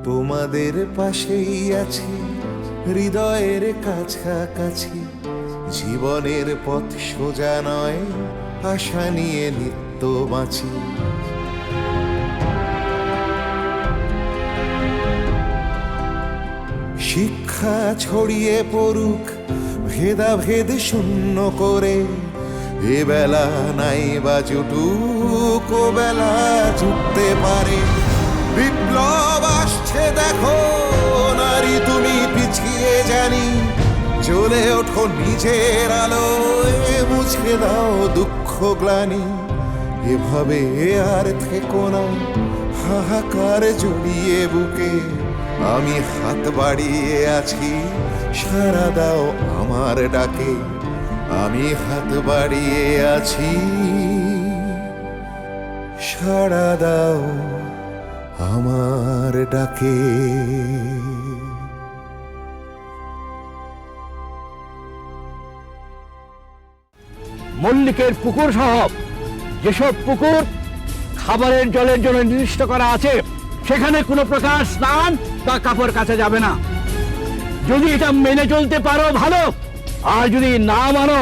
তোমাদের পাশেই আছি হৃদয়ের কাছাকাছি। জীবনের পথ সোজা নয়, আশা নিয়ে নিত্য বাঁচি। শিক্ষা ছড়িয়ে পড়ুক ভেদাভেদ শূন্য করে, এ বেলা নাই বা জুটুক ও বেলা জুটতে পারে। বিপ্লব আসছে দেখো নারী তুমি পিছিয়ে জানি, জ্বলে ওঠো নিজের আলোয়, মুছে দাও দুঃখ গ্লানি। এভাবে আর থেকো না হাহাকার জড়িয়ে বুকে, আমি হাত বাড়িয়ে আছি সাড়া দাও আমার ডাকে। আমি হাত বাড়িয়ে আছি সাড়া দাও আমার ডাকে। মল্লিকের পুকুর সহ যেসব পুকুর খাবারের জলের জন্য নির্দিষ্ট করা আছে, সেখানে কোনো প্রকার স্নান বা কাপড় কাচা যাবে না। যদি এটা মেনে চলতে পারো ভালো, আর যদি না মানো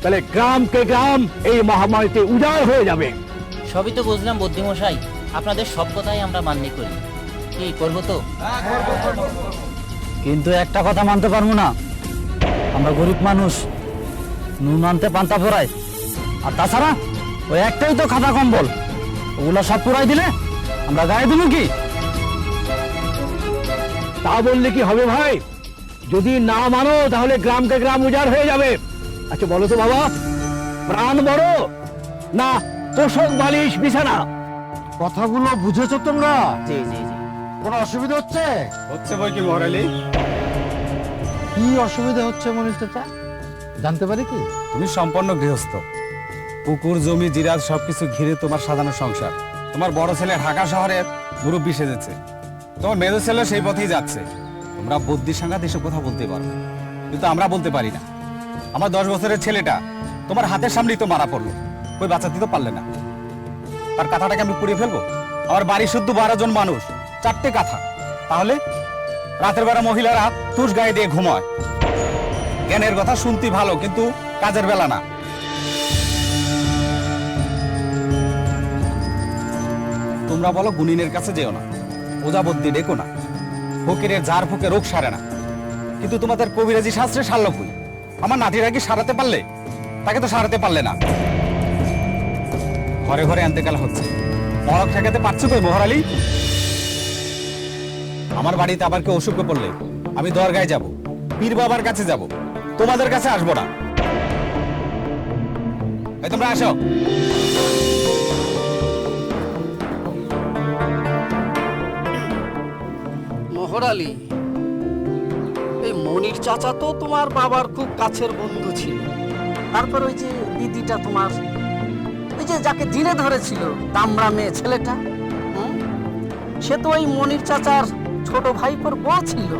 তাহলে গ্রামকে গ্রাম এই মহামারীতে উজাড় হয়ে যাবে। সবই তো বুঝলাম বুদ্ধিমশাই, আপনাদের সব কথাই আমরা মান্য করি। কি করবো তো? কিন্তু একটা কথা মানতে পারবো না, আমরা গরিব মানুষ, নুন আনতে পান্তা পোড়াই। আর তাছাড়া ওই একটাই তো খাতা কম্বল, ওগুলো সব পোড়াই দিলে আমরা গায়ে দেবো কি? তা বললে কি হবে ভাই? যদি না মানো তাহলে গ্রামকে গ্রাম উজাড় হয়ে যাবে। আচ্ছা বলো তো বাবা, প্রাণ বড় না তোষক বালিশ বিছানা? কথাগুলো বুঝেছো তোমরা? জি জি জি। কোনো অসুবিধা হচ্ছে? হচ্ছে বই কি মহারালী? কি অসুবিধা হচ্ছে মনির চাচা, জানতে পারি কি? তুমি সম্পন্ন গৃহস্থ, পুকুর জমি জিরাজ সবকিছু ঘিরে তোমার সাজানো সংসার। তোমার বড় ছেলে ঢাকা শহরে মুরব্বি সেজেছে, তোমার মেজো ছেলে সেই পথেই যাচ্ছে। তোমরা বুদ্ধির সঙ্গে এসব কথা বলতে পারো, কিন্তু আমরা বলতে পারি না। আমার 10 বছরের ছেলেটা তোমার হাতের সামনেই তো মারা পড়লো, কই বাঁচাতে তো পারলে না। তার কাঁথাটাকে আমি পুড়িয়ে ফেলবো? আমার বাড়ি শুদ্ধ 12 জন মানুষ, 4টে কাঁথা। তাহলে রাতের বেলা মহিলারা তুষ গায়ে দিয়ে ঘুমায়। জ্ঞানের কথা শুনতে ভালো, কিন্তু কাজের বেলা না। তোমরা বলো গুনিনের কাছে যেও না, ওজাবদ্দি ডেকো না, ফকিরের ঝাড় ফুকে রোগ সারে না। কিন্তু তোমাদের কবিরাজি শাস্ত্রে সারল কই? আমার নাতিরা কি সারাতে পারলে? তাকে তো সারাতে পারলে না। ঘরে ঘরে এন্তেকাল হচ্ছে, মরক ঠেকাতে পারছো কই মহারালী? আমার বাড়িতে আবার কেউ অসুখে পড়লে আমি দরগায় যাব, পীর বাবার কাছে যাব, তোমাদের কাছে আসবো না। এই তোমরা আসো। মোহরালি, এই মনির চাচা তো তোমার বাবার খুব কাছের বন্ধু ছিল। তারপর ওই যে দিদিটা তোমার, ওই যে যাকে দিনে ধরেছিল দামরা মেয়ে ছেলেটা, সে তো ওই মনির চাচার ছোট ভাইপোর বউ ছিল।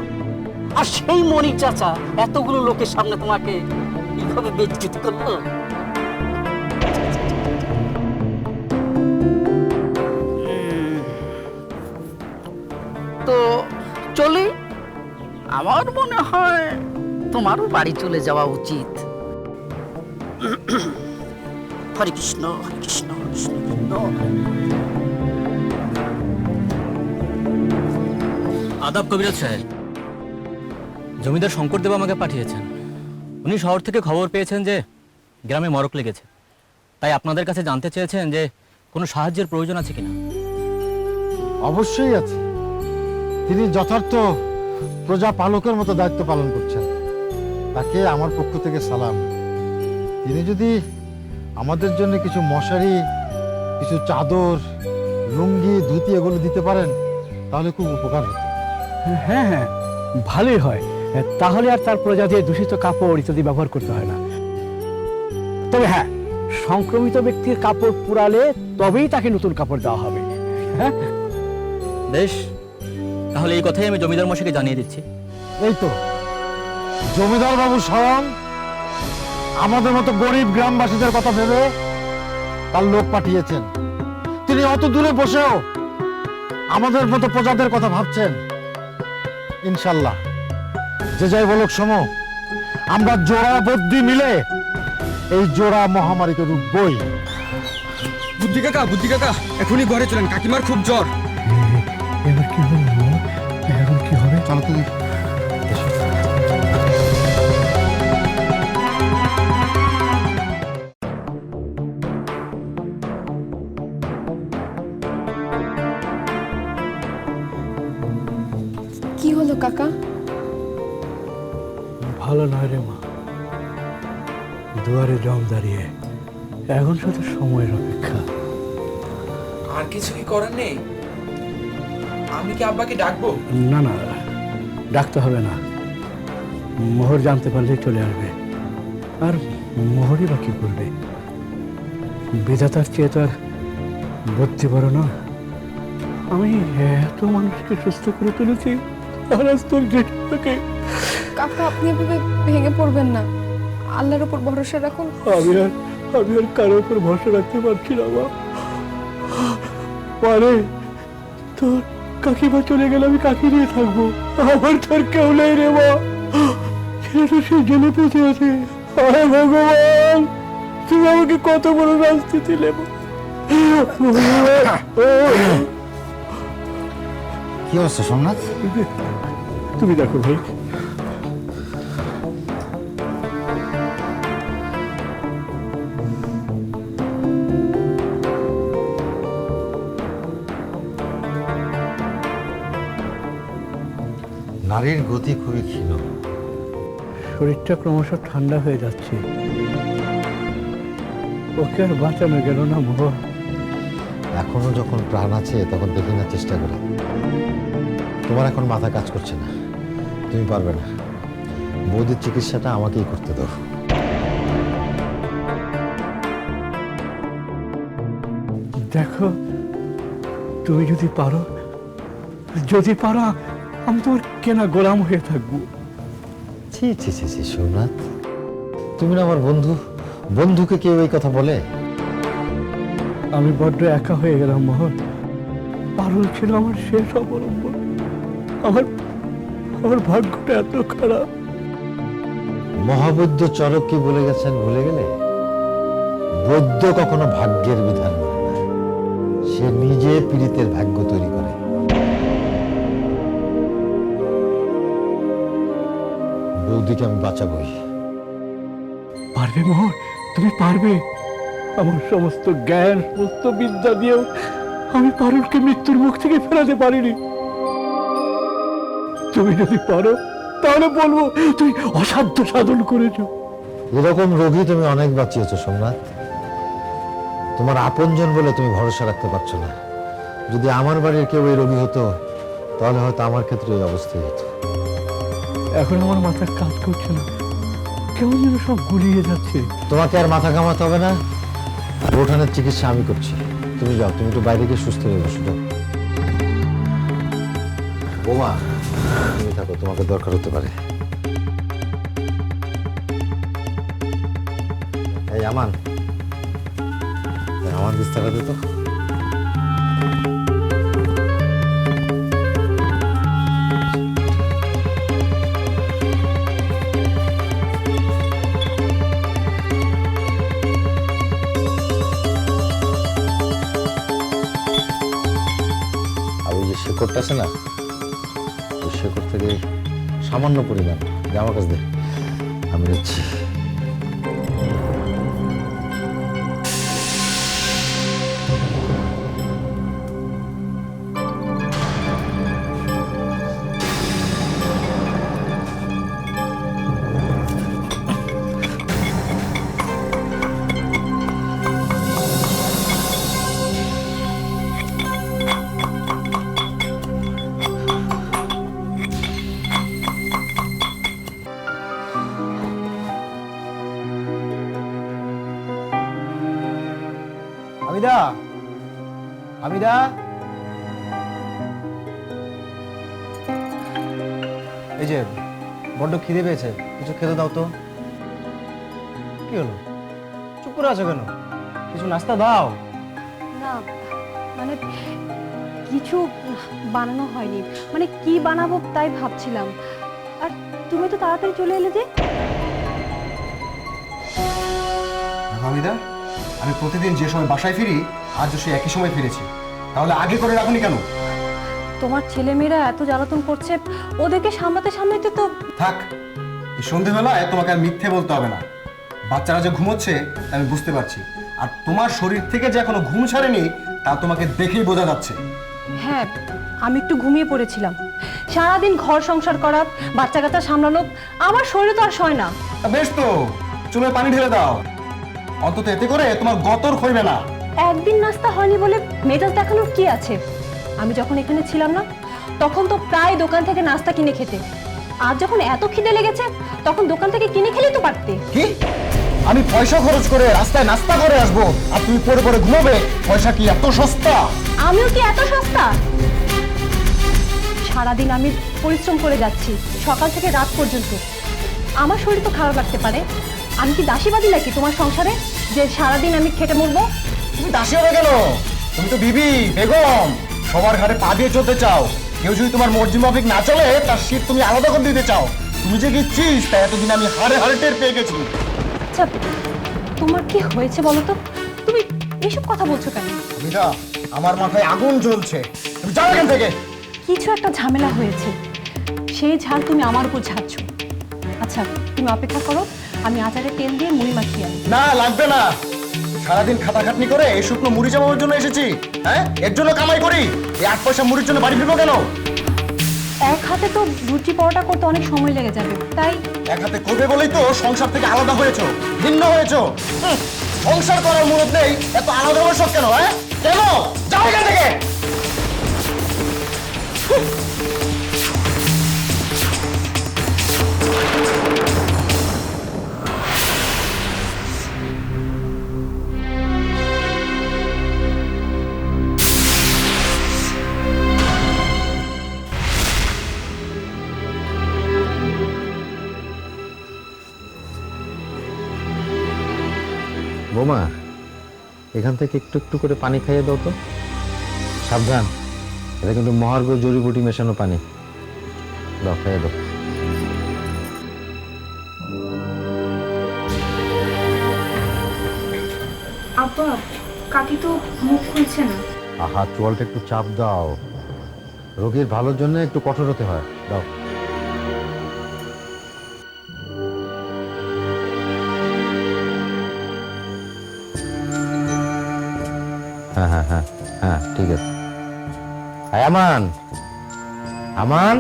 আর সেই মনির চাচা এতগুলো লোকের সামনে তোমাকে কিভাবে বেজ্জিত করলো? তো চলি, আমার মনে হয় তোমারও বাড়ি চলে যাওয়া উচিত। হরে কৃষ্ণ হরে কৃষ্ণ কৃষ্ণ কৃষ্ণ। আদাব কবিরাজ সাহেব, জমিদার শঙ্করদেব আমাকে পাঠিয়েছেন। উনি শহর থেকে খবর পেয়েছেন যে গ্রামে মরক লেগেছে, তাই আপনাদের কাছে জানতে চেয়েছেন যে কোনো সাহায্যের প্রয়োজন আছে কিনা। অবশ্যই আছে, তিনি যথার্থ প্রজা পালকের মতো দায়িত্ব পালন করছেন, তাকে আমার পক্ষ থেকে সালাম। তিনি যদি আমাদের জন্য কিছু মশারি, কিছু চাদর, লুঙ্গি, ধুতি এগুলো দিতে পারেন তাহলে খুব উপকার হতো। হ্যাঁ হ্যাঁ, ভালোই হয়। তাহলে আর তার প্রজাতির দূষিত কাপড় ইত্যাদি ব্যবহার করতে হয় না। তবে হ্যাঁ, সংক্রমিত ব্যক্তির কাপড় পুরালে তবেই তাকে নতুন কাপড় দেওয়া হবে। হ্যাঁ বেশ, তাহলে এই কথাই আমি জমিদার মশাইকে জানিয়ে দিচ্ছি। এই তো জমিদার বাবু স্বয়ং আমাদের মতো গরিব গ্রামবাসীদের কথা ভেবে তার লোক পাঠিয়েছেন। তিনি অত দূরে বসেও আমাদের মতো প্রজাদের কথা ভাবছেন? ইনশাল্লাহ যে যাই বলুক সমু, আমরা জোড়া বদ্যি মিলে এই জোড়া মহামারীকে রুখবই। বুদ্ধি কাকা এখনই ঘরে চলেন, কাকিমার খুব জ্বর। এবার কি হবে মোহর? এখন কি হবে? চলো তো দেখি। কি হলো কাকা? ভালো নয় রে মা, দুয়ারে জম দাঁড়িয়ে, এখন শুধু সময়ের অপেক্ষা। আর কিছু কি করার নেই? আমি কি আব্বাকে ডাকবো? না না, ডাকতে হবে না, মোহর জানতে পারলেই চলে আসবে। আর মোহরই বা কি করবে? বিধাতার চেয়ে তো আর বুদ্ধি বড় না। আমি এত মানুষকে সুস্থ করে তুলেছি, আর আজ তোর জেঠুকে। কাকা আপনি এভাবে ভেঙে পড়বেন না, আল্লাহর উপর ভরসা রাখুন। আমি আর কারোর উপর ভরসা রাখতে পারছি না মা। পারে তোর কাকিমা চলে গেলে আমি কাকি নিয়ে থাকবো, আমার তোর কেউ নেই রে মা। ছেলেটা সে জেলে পৌঁছে আছে। আরে ভগবান, তুমি আমাকে কত বড় শাস্তি দিলে মা। কি অবস্থা সোমনাথ? তুমি দেখো ভাই, নারীর গতি খুবই ক্ষীণ। শরীরটা ক্রমশ ঠান্ডা হয়ে যাচ্ছে। ওকে আর বাঁচানো গেল না মোহর। এখনো যখন প্রাণ আছে তখন দেখি না চেষ্টা করে। তোমার এখন মাথা কাজ করছে না, তুমি পারবে না। বৌদির চিকিৎসাটা আমাকেই করতে দাও। দেখো, তুমি যদি পারো আমি তোমার কেনা গোলাম হয়ে থাকবো। ছি ছি ছি ছি সোমনাথ, তুমি না আমার বন্ধু, বন্ধুকে কেউ এই কথা বলে? আমি বড্ড একা হয়ে গেলাম মোহর। পারুল ছিল আমার শেষ অবলম্বন। আমার ভাগ্যটা এত খারাপ। মহাবৈদ্য চরক কি বলে গেছেন ভুলে গেলে? বৈদ্য কখনো ভাগ্যের বিধান করে না, সে নিজে পীড়িতের ভাগ্য তৈরি করে। বৌদিকে আমি বাঁচাবই। পারবে মোহর, তুমি পারবে। আমার সমস্ত জ্ঞান, সমস্ত বিদ্যা দিয়েও আমি পারুলকে মৃত্যুর মুখ থেকে ফেরাতে পারিনি। তুমি যদি পারো তাহলে বলবো তুই অসাধ্য সাধন করেছো। এরকম রোগী তুমি অনেক বাঁচিয়েছো সোমনাথ। তোমার আপনজন বলে তুমি ভরসা রাখতে পারছো না। যদি আমার বাড়ির কেউ এই রোগী হতো তাহলে হয়তো আমার ক্ষেত্রে এই অবস্থাই হতো। এখন আমার মাথা কাজ করছে না, কেমন যেন সব গুলিয়ে যাচ্ছে। তোমাকে আর মাথা ঘামাতে হবে না, রোঠানের চিকিৎসা আমি করছি। তুমি যাও, তুমি একটু বাইরে গিয়ে সুস্থ হয়ে বসো। যাও বোমা, তুমি থাকো, তোমাকে দরকার হতে পারে। এই আমান, আমার বিস্তার দে তো। আর ওই যে শেকড়টা আছে না, ওই শেকড় থেকে সামান্য পরিমাণ আমার কাছে দে, আমি নিচ্ছি। হামিদা, হামিদা, এই যে বড্ড খিদে পেয়েছে, কিছু খেতে দাও তো। কি হলো, চুপ করে আছো কেন? কিছু নাস্তা দাও। না মানে কিছু বানানো হয়নি, মানে কি বানাবো তাই ভাবছিলাম। আর তুমি তো তাড়াতাড়ি চলে এলে যে। হামিদা, আমি প্রতিদিন যে সময় বাসায় ফিরি আজও সে একই সময় ফিরেছি, তাহলে আগে করে রাখুনি কেন? তোমার ছেলেমেয়েরা এত জ্বালাতন করছে, ওদেরকে সামলাতে সামলাতে তো। থাক, এই সন্ধেবেলায় তোমাকে আর মিথ্যে বলতে হবে না। বাচ্চারা যে ঘুমোচ্ছে তা আমি বুঝতে পারছি, আর তোমার শরীর থেকে যে এখনো ঘুম ছাড়েনি তা তোমাকে দেখেই বোঝা যাচ্ছে। হ্যাঁ, আমি একটু ঘুমিয়ে পড়েছিলাম। সারাদিন ঘর সংসার করা, বাচ্চা কাচ্চা সামলানো, আমার শরীরে তো আর সয় না। তা বেশ তো, চুলে পানি ঢেলে দাও, অন্তত এতে করে তোমার গতর ক্ষইবে না। একদিন নাস্তা হয়নি বলে মেজাজ দেখানোর কি আছে? আমি যখন এখানে ছিলাম না, তখন তো প্রায় দোকান থেকে নাস্তা কিনে খেতে। আজ যখন এত খিদে লেগেছে, তখন দোকান থেকে কিনে খেলেই তো পারতে। কি? আমি পয়সা খরচ করে রাস্তায় নাস্তা করে আসবো আর তুমি পরে পরে ঘুমাবে? পয়সা কি এত সস্তা? আমিও কি এত সস্তা? সারাদিন আমি পরিশ্রম করে যাচ্ছি, সকাল থেকে রাত পর্যন্ত। আমার শরীর তো খারাপ লাগতে পারে। আমি কি দাসীবাদী নাকি তোমার সংসারে, যে সারাদিন আমি খেটে মরবো? তুমি দাসী হবে কেন? তুমি তো বিবি, বেগম, সবার ঘাড়ে পা দিয়ে চলতে চাও। কেউ যদি তোমার মর্জি মাফিক না চলে, তার শীত তুমি আলাদা করে দিতে চাও। তুমি যে গেছিস তা এতদিন আমি হাড়ে হাড়ে টের পেয়ে গেছি। আচ্ছা, তোমার কি হয়েছে বলো তো? তুমি এসব কথা বলছো কেন? মিঠা, আমার মাথায় আগুন জ্বলছে, তুমি যাও এখান থেকে। কিছু একটা ঝামেলা হয়েছে, সেই ঝাল তুমি আমার উপর ঝাড়ছো। আচ্ছা, তুমি অপেক্ষা করো, আমি আচারে তেল দিয়ে মুড়ি মাখিয়ে আনি। না, লাগবে না। সারাদিন খাটাখাটনি করে এই শুকনো মুড়ি চাপানোর জন্য এসেছি। হ্যাঁ, এর জন্য কামাই করি। এই 8 পয়সা মুড়ির জন্য বাড়ি ফিরবো কেন? এক হাতে তো লুচি পরোটা করতে অনেক সময় লেগে যাবে, তাই। এক হাতে করবে বলেই তো সংসার থেকে আলাদা হয়েছো, ভিন্ন হয়েছো। সংসার করার মুরত নেই, এত আলাদা হওয়ার সব কেন? হ্যাঁ, কেন? যাও এখান থেকে। বোমা, এখান থেকে একটু একটু করে পানি খাইয়ে দাও তো। সাবধান, এটা কিন্তু মহার্ঘ জড়িবুটি মেশানো পানি। দাও, খাইয়ে দাও। আব্বা, কাকি তো মুখ খুলছে না। আহা, চোয়ালটা একটু চাপ দাও। রোগীর ভালোর জন্য একটু কঠোর হতে হয়। দাও। হ্যাঁ হ্যাঁ হ্যাঁ হ্যাঁ, ঠিক আছে। আমান, আমান,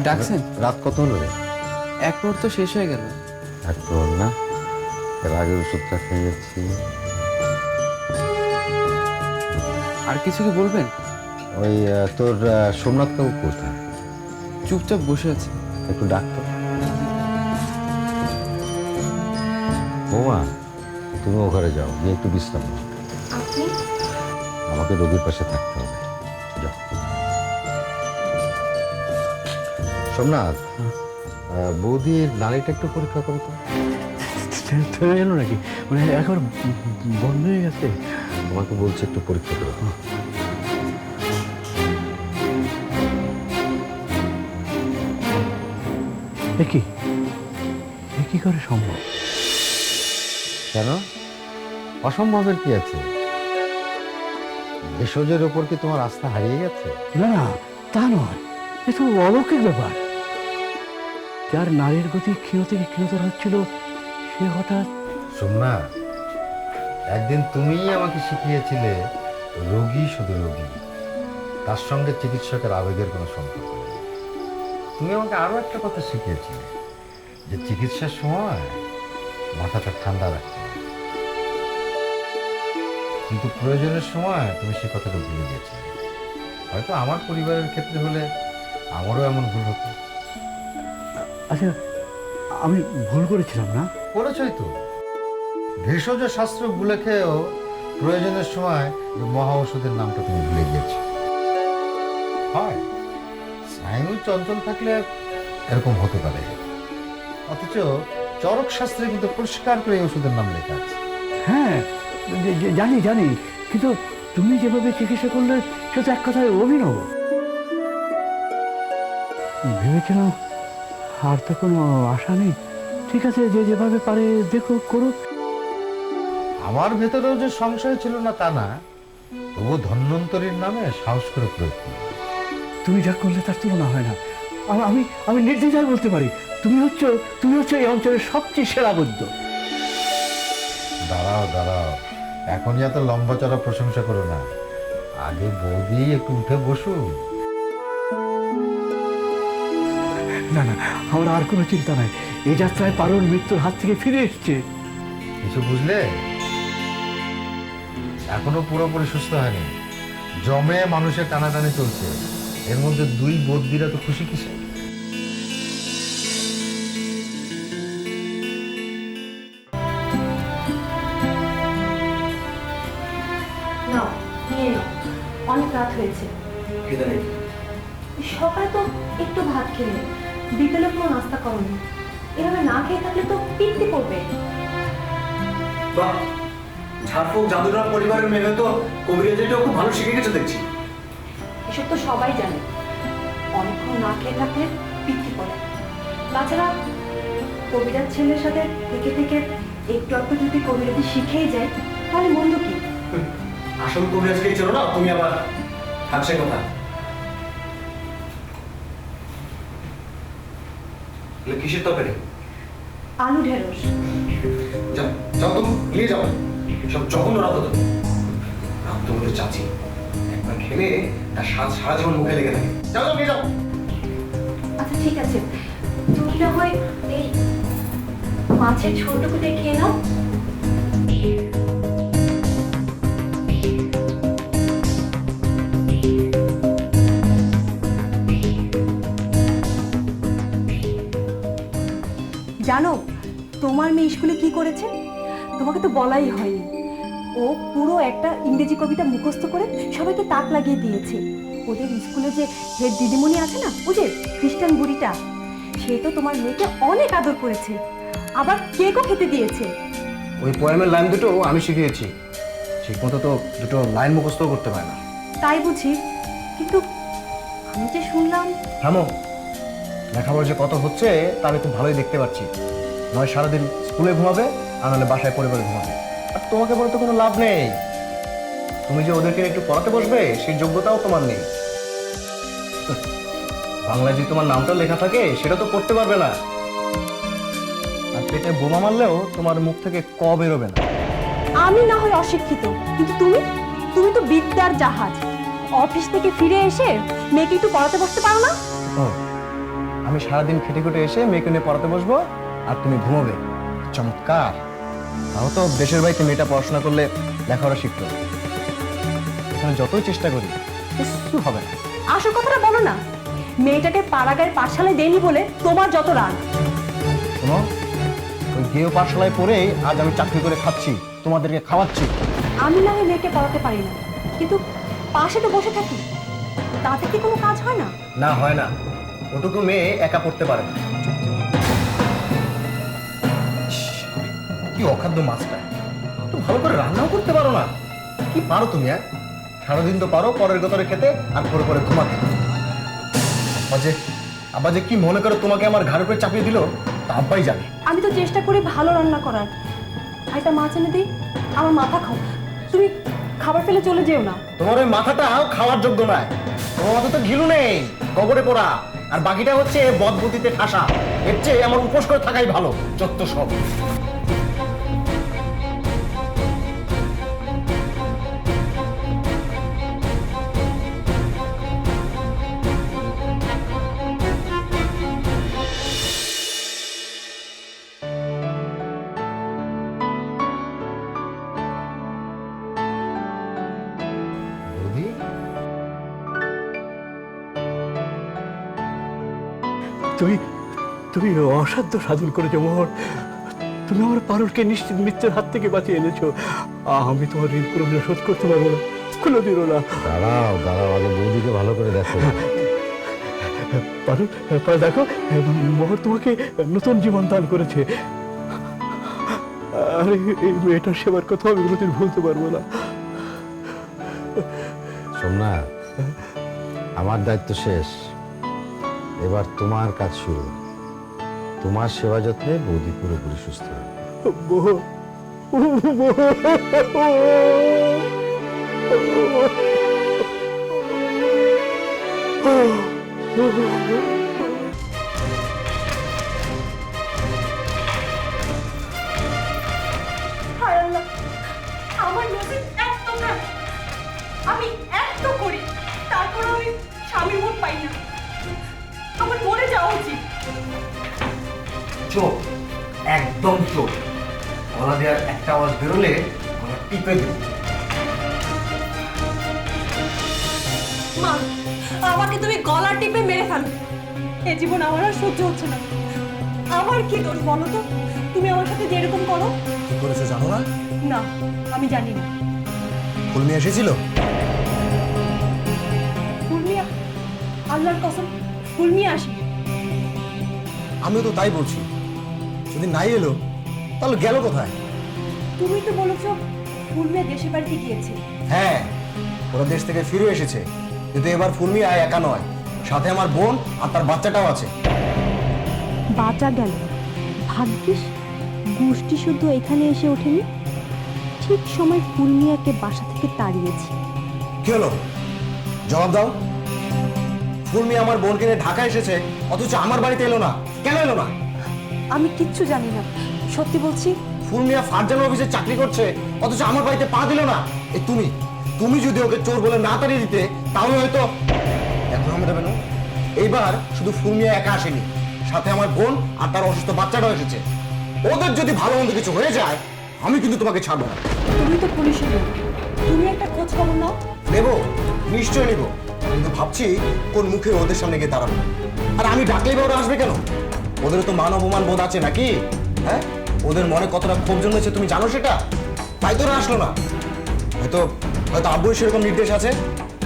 ডাকছেন? রাত কত হলো রে? 1 প্রহর তো শেষ হয়ে গেল। এক প্রহর না? এর আগের ওষুধটা খেয়ে যাচ্ছি। আর কিছু কি বলবেন? ওই তোর সোমনাথ কাকু কোথায়? চুপচাপ বসে আছে। একটু ডাক্তার। বৌমা, তুমি ও ঘরে যাও, গিয়ে একটু বিশ্রাম নাও। আপনি? আমাকে রোগীর পাশে থাকতে হবে। যাও। সোমনাথ, বৌদির নালীটা একটু পরীক্ষা করো তো। থেমে গেল নাকি? মানে একবার বন্ধ হয়ে গেছে। তোমাকে বলছি একটু পরীক্ষা করো। এ কি করে সম্ভব? কেন? অসম্ভবের কি আছে? ভেষজের ওপর কি তোমার আস্থা হারিয়ে গেছে? না না, তা নয়। এ তো অলৌকিক ব্যাপার। যার নারীর গতি ক্ষীণ থেকে ক্ষীণতর হচ্ছিল, সে হঠাৎ। সোমনাথ, একদিন তুমিই আমাকে শিখিয়েছিলে রোগী শুধু রোগী, তার সঙ্গে চিকিৎসকের আবেগের কোনো সম্পর্ক নেই। তুমি আমাকে আরো একটা কথা শিখিয়েছিলে, যে চিকিৎসার সময় মাথাটা ঠান্ডা রাখতে হবে। কিন্তু প্রয়োজনের সময় তুমি সে কথাটা ভুলে গিয়েছিলে। হয়তো আমার পরিবারের ক্ষেত্রে হলে আমারও এমন ভুল হতো। আচ্ছা, আমি ভুল করেছিলাম না? করেছই তো। ভেষজ শাস্ত্র ভুলে খেয়েও প্রয়োজনের সময় যে মহা ওষুধের নামটা তুমি ভুলে গিয়েছো। হয়, স্নায়ু চঞ্চল থাকলে এরকম হতে পারে, অথচ চরক শাস্ত্রে কিন্তু পরিষ্কার করে এই ওষুধের নাম লেখা আছে। হ্যাঁ, জানি জানি, কিন্তু তুমি যেভাবে চিকিৎসা করলে সে তো এক কথায় অভিনব। ভেবেছিলাম আর তো কোনো আশা নেই। ঠিক আছে, যে যেভাবে পারে দেখো, করুক। আমার ভেতরেও যে সংশয় ছিল না তা না, তবু ধন্বন্তরীর নামে সাহস করে প্রয়োগ করল। তুমি যা করলে তার তুলনা হয় না। আমি আমি নির্দ্বিধায় বলতে পারি, তুমি হচ্ছে এই অঞ্চলের সবচেয়ে সেরা বৈদ্য। দাঁড়াও দাঁড়াও, এখনই এত লম্বা চড়া প্রশংসা করো না, আগে বৌদি একটু উঠে বসু। না না, আমার আর কোনো চিন্তা নাই। এই যাত্রায় পারুল মৃত্যুর হাত থেকে ফিরে এসছে। কিছু বুঝলে? এখনো পুরোপুরি সুস্থ হয়নি, জমে মানুষের টানাটানি চলছে। এর মধ্যে দুই বদ্যিরা তো খুশি কিসে? নাও, নিয়ে নাও, অনেক রাত হয়েছে। সকালে তো একটু ভাত খেলে, বিকেলে কোনো নাস্তা করনি। এভাবে না খেয়ে থাকলে তো পিত্তি পড়বে। ঝাড়ফুঁক জাদুরাম পরিবারের মেয়ে তো কবিরাজিটাও খুব ভালো শিখে গেছে দেখছি। এসব তো সবাই জানে, অনেকক্ষণ না খেয়ে থাকলে পিত্তি পড়ে। তাছাড়া কবিরাজ ছেলের সাথে থেকে থেকে একটু একটু যদি কবিরাজি শিখেই যায়, তাহলে মন্দ কি? আসল কবিরাজকেই চলো না তুমি, আবার থাকছে কথা। কিসের তরকারি? আলু ঢেঁড়স। যাও যাও, তো নিয়ে যাও। সব জঘন্য রাখো তো, রাখ তোমাদের চাচি একবার খেলে তার স্বাদ সারা জীবন মুখে লেগে থাকে। যাও যাও, নিয়ে যাও। আচ্ছা ঠিক আছে, তুমি না হয় এই মাছের ছোটটুকু দিয়ে খেয়ে নাও। জানো তোমার মেয়ে স্কুলে কি করেছে? তোমাকে তো বলাই হয়নি। ও পুরো একটা ইংরেজি কবিতা মুখস্থ করে সবাইকে তাক লাগিয়ে দিয়েছে। ওদের স্কুলে যে হেড দিদিমণি আছে না, ও যে খ্রিস্টান বুড়িটা, সে তো তোমার মেয়েকে অনেক আদর করেছে, আবার কেকও খেতে দিয়েছে। ওই পোয়েমের লাইন দুটো আমি শিখিয়েছি, ঠিক মতো তো দুটো লাইন মুখস্থ করতে পারে না। তাই বুঝি? কিন্তু আমি যে শুনলাম। থামো, লেখাপড়া যে কত হচ্ছে তা আমি খুব ভালোই দেখতে পাচ্ছি। নয় সারাদিন স্কুলে ঘুমাবে, আর নাহলে বাসায় পরিবারে ঘুমাবে। আর তোমাকে বলে তো কোনো লাভ নেই। তুমি যে ওদেরকে একটু পড়াতে বসবে সেই যোগ্যতাও তোমার নেই। বাংলায় যে তোমার নামটা লেখা থাকে সেটা তো পড়তে পারবে না। আর পেটে বোমা মারলেও তোমার মুখ থেকে ক বেরোবে না। আমি না হয় অশিক্ষিত, কিন্তু তুমি তো বিদ্যার জাহাজ। অফিস থেকে ফিরে এসে মেয়েকে একটু পড়াতে বসতে পারো না? ও, আমি সারাদিন খেটে খুটে এসে মেয়েকে নিয়ে পড়াতে বসবো আর তুমি ঘুমোবে? চমৎকার। তাও তো দেশের বাড়িতে মেয়েটা পড়াশোনা করলে লেখাপড়া শিখতো। এখানে যতই চেষ্টা করি কিছু হবে না। আসল কথাটা বলো না। মেয়েটাকে পাড়াগাঁয়ের পাঠশালায় দেয়নি বলে তোমার যত রাগ। শোনো, ওই গেও পাঠশালায় পড়েই আজ আমি চাকরি করে খাচ্ছি, তোমাদেরকে খাওয়াচ্ছি। আমি না হয় মেয়েকে পড়াতে পারি না, কিন্তু পাশে তো বসে থাকি, তাতে কি কোনো কাজ হয় না? না, হয় না। ওটুকু মেয়ে একা পড়তে পারে না। কি অখাদ্য মাছটা, একটু ভালো করে রান্নাও করতে পারো না। কি পারো তুমি? সারাদিন তো পারো পরের গতরে খেতে আর পরে পরে ঘুমাতে। আব্বা যে কি মনে করে তোমাকে আমার ঘাড়ের উপরে চাপিয়ে দিল তা আব্বাই জানে। আমি তো চেষ্টা করি ভালো রান্না করার। একটা মাছ এনে দিই, আমার মাথা খাও। তুমি খাবার ফেলে চলে যেও না। তোমার ওই মাথাটা খাওয়ার যোগ্য নয়। তোমার মাথা তো ঘিলু নেই, কবরে পোড়া, আর বাকিটা হচ্ছে বদবুদ্ধিতে ঠাসা। এর চেয়ে আমার উপোস করে থাকাই ভালো। যত সব। তুমি অসাধ্য সাধন করেছো মোহর। তুমি আমার পারুলকে নিশ্চিত মৃত্যুর হাত থেকে বাঁচিয়ে এনেছো। আমি তোমার ঋণ কোনোদিন শোধ করতে পারবো না, কোনোদিনও না। দাঁড়াও দাঁড়াও, আগে বৌদিকে ভালো করে দেখো। পারুল, দেখো মোহর তোমাকে নতুন জীবন দান করেছে। আর এই মেয়েটার সেবার কথা আমি কোনোদিন ভুলতে পারবো না। সোমনাথ, আমার দায়িত্ব শেষ, এবার তোমার কাজ শুরু। তোমার সেবা যত্নে বৌদি পুরোপুরি সুস্থ হবে। হায় আল্লাহ, আমার নসিব এত খারাপ। আমি এত করি, তারপর আমি স্বামীর মুখ পাই না। আমার মরে যাওয়া উচিত। চোখ, একদম চোখ। গলা দেওয়ার একটা আওয়াজ বেরোলে গলা টিপে দেব। মা, আমাকে তুমি গলা টিপে মেরে ফেলো। এ জীবন আমার আর সহ্য হচ্ছে না। আমার কি দোষ বলো তো? তুমি আমার সাথে যে এরকম করো। কি করেছে জানো না? না, আমি জানি না। ফুলমি এসেছিল? ফুলমিয়া? আল্লাহর কসম, ফুলমিয়া আসি। আমিও তো তাই বলছি, যদি নাই এলো তাহলে গেল কোথায়? তুমি তো বলেছো ফুলমিয়া দেশের বাড়িতে গিয়েছে। হ্যাঁ, ওরা দেশ থেকে ফিরে এসেছে, কিন্তু এবার ফুলমি একা নয়, সাথে আমার বোন আর তার বাচ্চাটাও আছে। বাঁচা গেল। ভাগ্যিস গোষ্ঠী শুদ্ধ এখানে এসে ওঠেনি। ঠিক সময় ফুলমিয়াকে বাসা থেকে তাড়িয়েছি। কি হলো? জবাব দাও। ফুলমি আমার বোনকে নিয়ে ঢাকা এসেছে, অথচ আমার বাড়িতে এলো না। কেন এলো না? আমি কিচ্ছু জানি না, সত্যি বলছি। ফুলমিয়া ফারজানা অফিসে চাকরি করছে, অথচ আমার বাড়িতে পা দিল না। এই তুমি যদি ওকে চোর বলে না তাড়িয়ে দিতে, তাহলে হয়তো এখন আমরা দেবেন। এইবার শুধু ফুলমিয়া একা আসেনি, সাথে আমার বোন আর তার অসুস্থ বাচ্চাটাও এসেছে। ওদের যদি ভালো মন্দ কিছু হয়ে যায়, আমি কিন্তু তোমাকে ছাড়বো না। তুমি তো পুলিশের লোক, তুমি একটা খোঁজ খবর নাও। নেব, নিশ্চয় নেব, কিন্তু ভাবছি কোন মুখে ওদের সামনে গিয়ে দাঁড়াবো। আর আমি ডাকলেই বা ওরা আসবে কেন? ওদের তো মান অপমান বোধ আছে নাকি? হ্যাঁ, ওদের মনে কতটা ক্ষোভ জন্মেছে তুমি জানো সেটা? তাই তো ওরা আসলো না। হয়তো হয়তো আব্বুর সেরকম নির্দেশ আছে,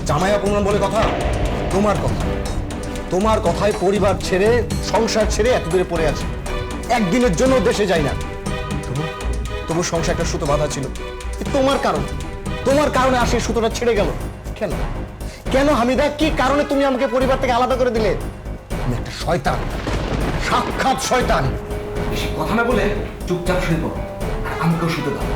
জামাই অপমান বলে কথা। তোমার কথায় পরিবার ছেড়ে সংসার ছেড়ে এত দূরে পড়ে আছে, একদিনের জন্য দেশে যাই না। তবু সংসার একটা সুতো বাঁধা ছিল, তোমার কারণে আসে সুতোটা ছেড়ে গেল। কেন কেন হামিদা, কি কারণে তুমি আমাকে পরিবার থেকে আলাদা করে দিলে? তুমি একটা শয়তান, সাক্ষাৎ শয়তান। বেশি কথা না বলে চুপচাপ শুয়ে পড়ো, আর আমাকেও শুতে দাও।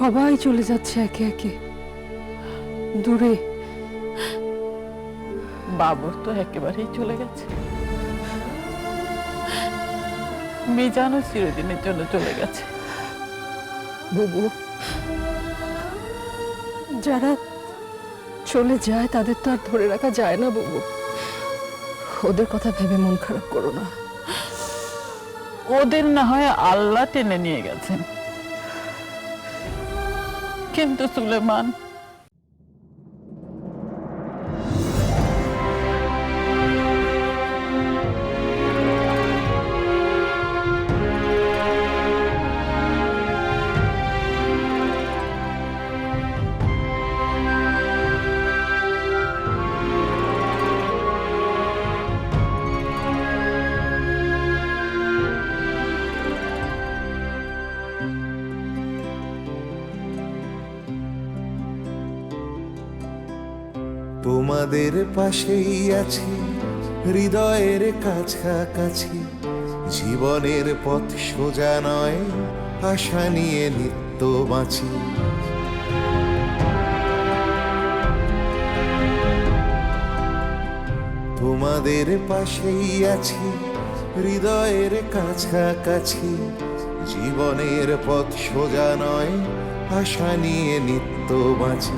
সবাই চলে যাচ্ছে একে একে দূরে। বাবর তো একেবারেই চলে গেছে, মিজানও চিরদিনের জন্য চলে গেছে। বুবু, যারা চলে যায় তাদের তো আর ধরে রাখা যায় না বুবু। ওদের কথা ভেবে মন খারাপ করো না। ওদের না হয় আল্লাহ টেনে নিয়ে গেছেন, কিন্তু সুলেমান তোমাদের পাশেই আছি, হৃদয়ের কাছাকাছি। জীবনের পথ সোজা নয়, আশা নিয়ে নিত্য বাঁচি। তোমাদের পাশেই আছি, হৃদয়ের কাছাকাছি। জীবনের পথ সোজা নয়, আশা নিয়ে নিত্য বাঁচি।